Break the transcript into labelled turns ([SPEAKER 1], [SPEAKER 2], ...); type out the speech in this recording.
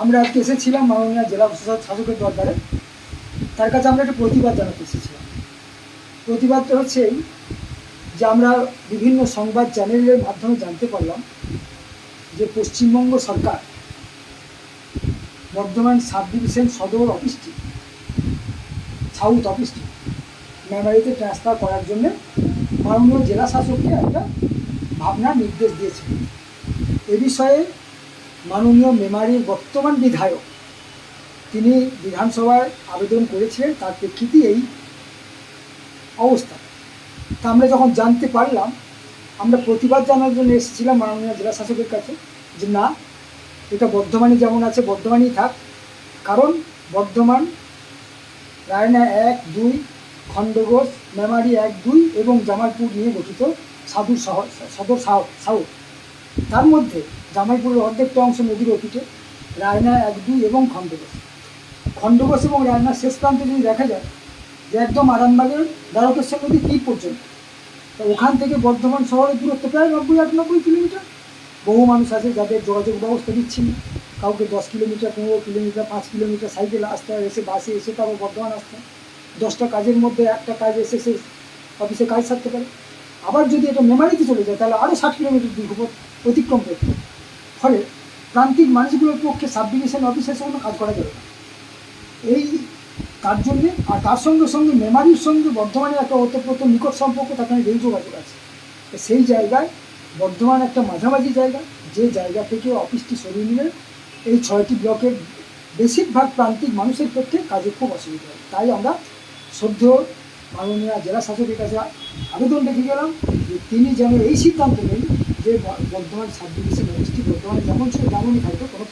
[SPEAKER 1] আমরা আজকে এসেছিলাম মাননীয় জেলা শাসকের দরবারে। তার কাছে আমরা একটা প্রতিবাদ জানাতে এসেছিলাম। প্রতিবাদটা হচ্ছে এই যে আমরা বিভিন্ন সংবাদ চ্যানেলের মাধ্যমে জানতে পারলাম যে পশ্চিমবঙ্গ সরকার বর্ধমান সাব ডিভিশন সদর অফিসটি, সাউথ অফিসটি মেমারিতে ট্রান্সফার করার জন্য মাননীয় জেলা শাসককে একটা ভাবনার নির্দেশ দিয়েছে। এ বিষয়ে মাননীয় মেমারির বর্তমান বিধায়ক তিনি বিধানসভায় আবেদন করেছিলেন, তার প্রেক্ষিতে এই অবস্থা। তা আমরা যখন জানতে পারলাম, আমরা প্রতিবাদ জানানোর জন্য এসেছিলাম মাননীয় জেলা শাসকের কাছে যে না, এটা বর্ধমানে যেমন আছে বর্ধমানেই থাক, কারণ বর্ধমান রায়না 1, 2, খণ্ডঘোষ, মেমারি 1, 2 এবং জামালপুর নিয়ে গঠিত সদর সাউথ। তার মধ্যে জামালপুরের অর্ধেকটা অংশ নদীর অতীতে, রায়না 1, 2 এবং খণ্ডঘোষ এবং রায়নার শেষ প্রান্তে যদি দেখা যায় যে একদম আরামবাগের দ্বারকেশ্বর নদী তীর পর্যন্ত, তো ওখান থেকে বর্ধমান শহরের দূরত্ব প্রায় 90-98 কিলোমিটার। বহু মানুষ আছে যাদের যোগাযোগ ব্যবস্থা বিচ্ছিন্ন, কাউকে 10 কিলোমিটার, 15 কিলোমিটার, 5 কিলোমিটার সাইকেল আসতে হয়, এসে বাসে এসে তারপর বর্ধমান আসতে হয়। 10টা কাজের মধ্যে একটা কাজ এসে সে অফিসে কাজ সারতে পারে। আবার যদি এটা মেমারিতে চলে যায় তাহলে আরও 60 কিলোমিটার দীর্ঘ অতিক্রম করতে হবে। ফলে প্রান্তিক মানুষগুলোর পক্ষে সাব ডিভিশন অফিসে এসে কোনো কাজ করা যাবে না। এই তার জন্যে, আর তার সঙ্গে সঙ্গে মেমারির সঙ্গে বর্ধমানের একটা ওতপ্রোত নিকট সম্পর্ক, তার রেল যোগাযোগ আছে। সেই জায়গায় বর্ধমান একটা মাঝামাঝি জায়গা, যে জায়গা থেকে অফিসটি সরিয়ে নিলে এই 6টি ব্লকের বেশিরভাগ প্রান্তিক মানুষের পক্ষে কাজে খুব অসুবিধা হয়। তাই আমরা শ্রদ্ধেয় মাননীয় জেলা শাসকের কাছে আবেদন রেখে গেলাম যে তিনি যেন এই সিদ্ধান্ত নেন যে বর্ধমান সাব ডিভিশন অফিসটি বর্ধমানে যেমন ছিল তেমনই থাকবে, কোনো